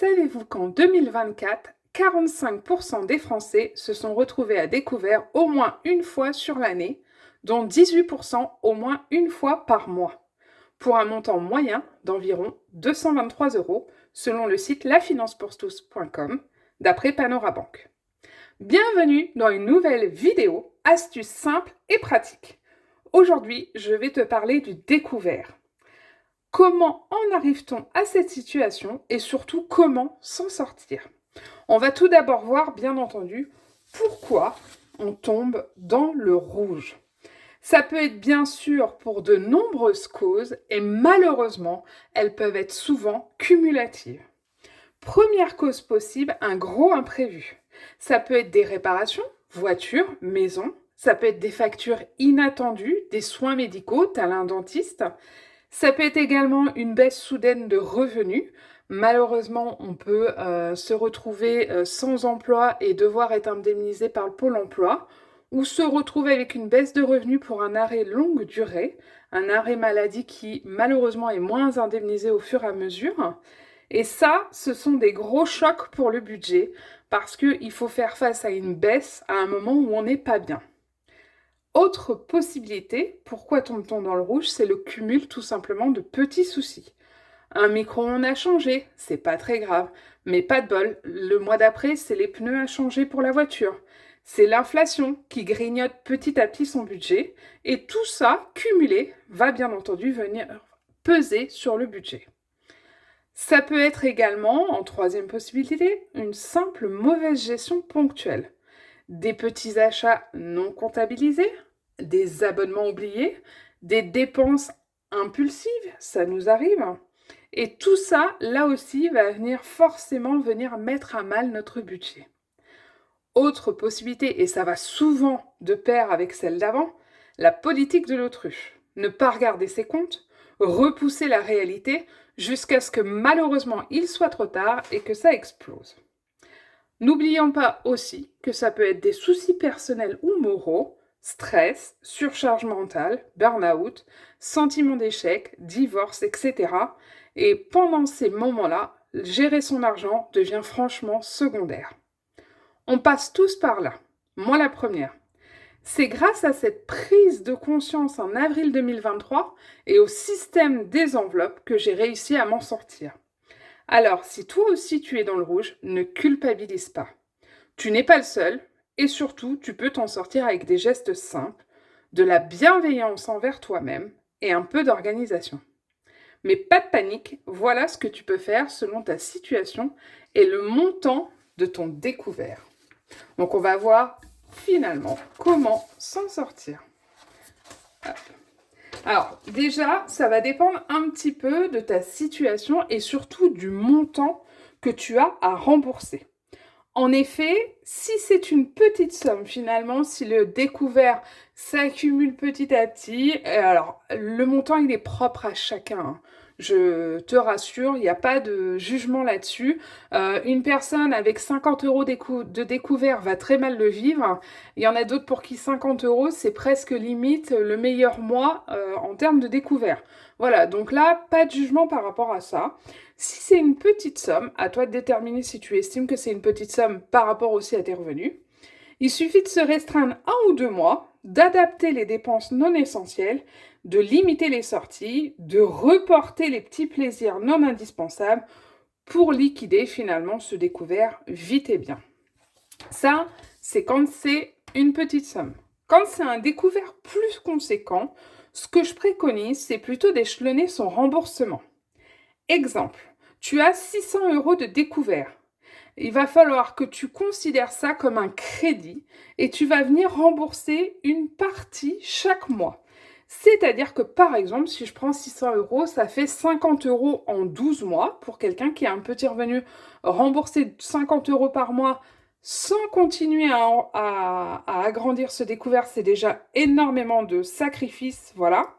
Savez-vous qu'en 2024, 45% des Français se sont retrouvés à découvert au moins une fois sur l'année, dont 18% au moins une fois par mois, pour un montant moyen d'environ 223 euros, selon le site lafinancepoursTous.com, d'après Panorabank. Bienvenue dans une nouvelle vidéo, astuces simples et pratiques. Aujourd'hui, je vais te parler du découvert. Comment en arrive-t-on à cette situation et surtout comment s'en sortir? On va tout d'abord voir, bien entendu, pourquoi on tombe dans le rouge. Ça peut être bien sûr pour de nombreuses causes et malheureusement, elles peuvent être souvent cumulatives. Première cause possible, un gros imprévu. Ça peut être des réparations, voiture, maison. Ça peut être des factures inattendues, des soins médicaux, tel un dentiste. Ça peut être également une baisse soudaine de revenus. Malheureusement, on peut se retrouver sans emploi et devoir être indemnisé par le Pôle emploi, ou se retrouver avec une baisse de revenus pour un arrêt longue durée, un arrêt maladie qui malheureusement est moins indemnisé au fur et à mesure. Et ça, ce sont des gros chocs pour le budget, parce qu'il faut faire face à une baisse à un moment où on n'est pas bien. Autre possibilité, pourquoi tombe-t-on dans le rouge, c'est le cumul tout simplement de petits soucis. Un micro-ondes a changé, c'est pas très grave, mais pas de bol, le mois d'après, c'est les pneus à changer pour la voiture. C'est l'inflation qui grignote petit à petit son budget, et tout ça, cumulé, va bien entendu venir peser sur le budget. Ça peut être également, en troisième possibilité, une simple mauvaise gestion ponctuelle. Des petits achats non comptabilisés, des abonnements oubliés, des dépenses impulsives, ça nous arrive. Et tout ça, là aussi, va forcément venir mettre à mal notre budget. Autre possibilité, et ça va souvent de pair avec celle d'avant, la politique de l'autruche. Ne pas regarder ses comptes, repousser la réalité jusqu'à ce que malheureusement il soit trop tard et que ça explose. N'oublions pas aussi que ça peut être des soucis personnels ou moraux, stress, surcharge mentale, burn-out, sentiment d'échec, divorce, etc. Et pendant ces moments-là, gérer son argent devient franchement secondaire. On passe tous par là, moi la première. C'est grâce à cette prise de conscience en avril 2023 et au système des enveloppes que j'ai réussi à m'en sortir. Alors, si toi aussi tu es dans le rouge, ne culpabilise pas. Tu n'es pas le seul et surtout, tu peux t'en sortir avec des gestes simples, de la bienveillance envers toi-même et un peu d'organisation. Mais pas de panique, voilà ce que tu peux faire selon ta situation et le montant de ton découvert. Donc, on va voir finalement comment s'en sortir. Alors, déjà, ça va dépendre un petit peu de ta situation et surtout du montant que tu as à rembourser. En effet, si c'est une petite somme finalement, si le découvert s'accumule petit à petit, alors le montant il est propre à chacun, hein. Je te rassure, il n'y a pas de jugement là-dessus. Une personne avec 50 euros de découvert va très mal le vivre. Il y en a d'autres pour qui 50 euros, c'est presque limite le meilleur mois en termes de découvert. Voilà, donc là, pas de jugement par rapport à ça. Si c'est une petite somme, à toi de déterminer si tu estimes que c'est une petite somme par rapport aussi à tes revenus. Il suffit de se restreindre 1 ou 2 mois, d'adapter les dépenses non essentielles, de limiter les sorties, de reporter les petits plaisirs non indispensables pour liquider finalement ce découvert vite et bien. Ça, c'est quand c'est une petite somme. Quand c'est un découvert plus conséquent, ce que je préconise, c'est plutôt d'échelonner son remboursement. Exemple, tu as 600 euros de découvert. Il va falloir que tu considères ça comme un crédit et tu vas venir rembourser une partie chaque mois. C'est-à-dire que par exemple, si je prends 600 euros, ça fait 50 euros en 12 mois pour quelqu'un qui a un petit revenu. Rembourser 50 euros par mois sans continuer à agrandir ce découvert, c'est déjà énormément de sacrifices, voilà.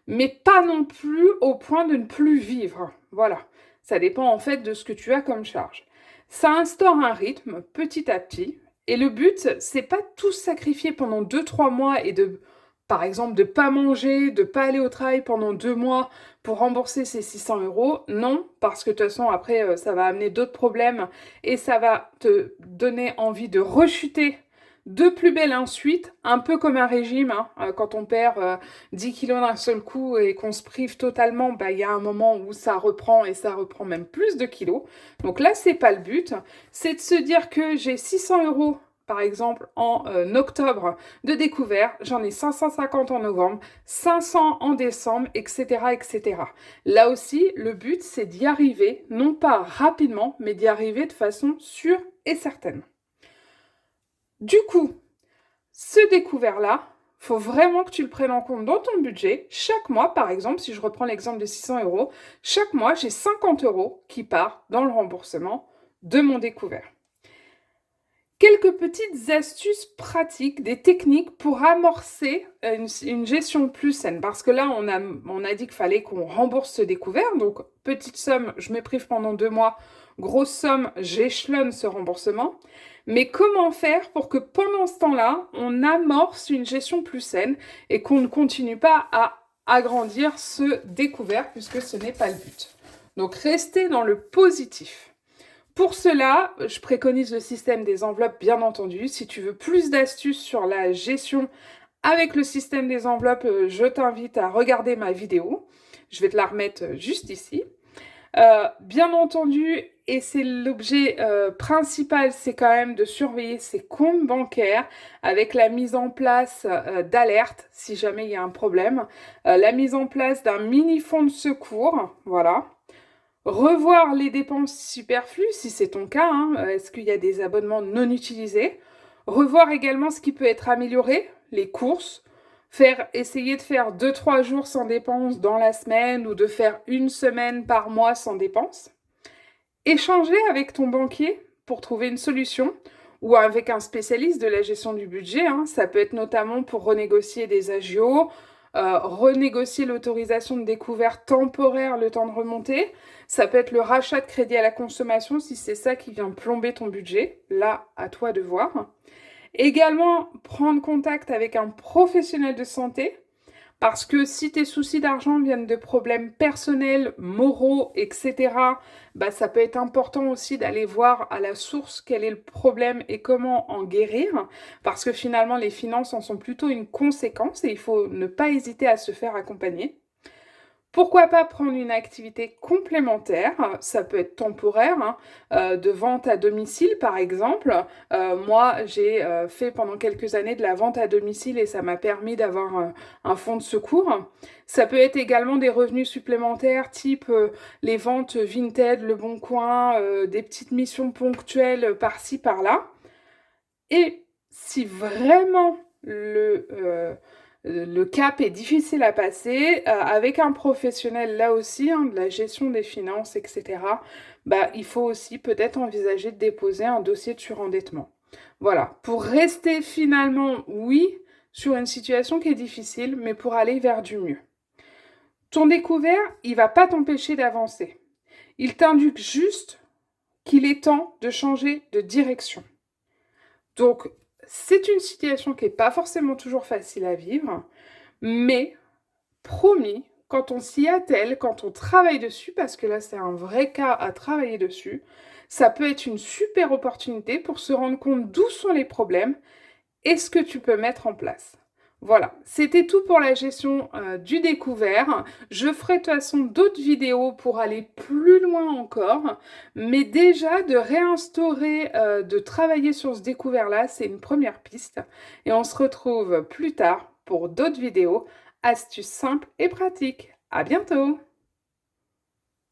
Mais pas non plus au point de ne plus vivre. Voilà. Ça dépend en fait de ce que tu as comme charge. Ça instaure un rythme petit à petit. Et le but, c'est pas tout sacrifier pendant 2-3 mois et de par exemple, de ne pas manger, de ne pas aller au travail pendant 2 mois pour rembourser ces 600 euros. Non, parce que de toute façon, après, ça va amener d'autres problèmes et ça va te donner envie de rechuter de plus belle ensuite, un peu comme un régime, hein. Quand on perd 10 kilos d'un seul coup et qu'on se prive totalement, bah, il y a un moment où ça reprend et ça reprend même plus de kilos. Donc là, c'est pas le but. C'est de se dire que j'ai 600 euros par exemple en octobre de découvert, j'en ai 550 en novembre, 500 en décembre, etc., etc. Là aussi, le but, c'est d'y arriver, non pas rapidement, mais d'y arriver de façon sûre et certaine. Du coup, ce découvert-là, faut vraiment que tu le prennes en compte dans ton budget. Chaque mois, par exemple, si je reprends l'exemple de 600 euros, chaque mois, j'ai 50 euros qui partent dans le remboursement de mon découvert. Quelques petites astuces pratiques, des techniques pour amorcer une gestion plus saine. Parce que là, on a dit qu'il fallait qu'on rembourse ce découvert. Donc, petite somme, je me prive pendant 2 mois. Grosse somme, j'échelonne ce remboursement. Mais comment faire pour que pendant ce temps-là, on amorce une gestion plus saine et qu'on ne continue pas à agrandir ce découvert puisque ce n'est pas le but. Donc, restez dans le positif. Pour cela, je préconise le système des enveloppes, bien entendu. Si tu veux plus d'astuces sur la gestion avec le système des enveloppes, je t'invite à regarder ma vidéo. Je vais te la remettre juste ici. Bien entendu, et c'est l'objet principal, c'est quand même de surveiller ses comptes bancaires avec la mise en place d'alertes si jamais il y a un problème, la mise en place d'un mini fonds de secours, voilà. Revoir les dépenses superflues, si c'est ton cas, hein, est-ce qu'il y a des abonnements non utilisés? Revoir également ce qui peut être amélioré, les courses, essayer de faire 2-3 jours sans dépenses dans la semaine ou de faire une semaine par mois sans dépenses. Échanger avec ton banquier pour trouver une solution ou avec un spécialiste de la gestion du budget, hein. Ça peut être notamment pour renégocier des agios, renégocier l'autorisation de découvert temporaire le temps de remonter. Ça peut être le rachat de crédit à la consommation si c'est ça qui vient plomber ton budget. Là, à toi de voir. Également, prendre contact avec un professionnel de santé. Parce que si tes soucis d'argent viennent de problèmes personnels, moraux, etc., bah, ça peut être important aussi d'aller voir à la source quel est le problème et comment en guérir. Parce que finalement, les finances en sont plutôt une conséquence et il faut ne pas hésiter à se faire accompagner. Pourquoi pas prendre une activité complémentaire, ça peut être temporaire, hein, de vente à domicile par exemple. Moi, j'ai fait pendant quelques années de la vente à domicile et ça m'a permis d'avoir un fonds de secours. Ça peut être également des revenus supplémentaires type les ventes Vinted, Le Bon Coin, des petites missions ponctuelles par-ci par-là. Et si vraiment le cap est difficile à passer, avec un professionnel là aussi, hein, de la gestion des finances, etc., bah, il faut aussi peut-être envisager de déposer un dossier de surendettement. Voilà, pour rester finalement, oui, sur une situation qui est difficile, mais pour aller vers du mieux. Ton découvert, il va pas t'empêcher d'avancer. Il t'indique juste qu'il est temps de changer de direction. Donc, c'est une situation qui n'est pas forcément toujours facile à vivre, mais promis, quand on s'y attelle, quand on travaille dessus, parce que là c'est un vrai cas à travailler dessus, ça peut être une super opportunité pour se rendre compte d'où sont les problèmes et ce que tu peux mettre en place. Voilà, c'était tout pour la gestion du découvert. Je ferai de toute façon d'autres vidéos pour aller plus loin encore, mais déjà de réinstaurer, de travailler sur ce découvert-là, c'est une première piste. Et on se retrouve plus tard pour d'autres vidéos, astuces simples et pratiques. À bientôt!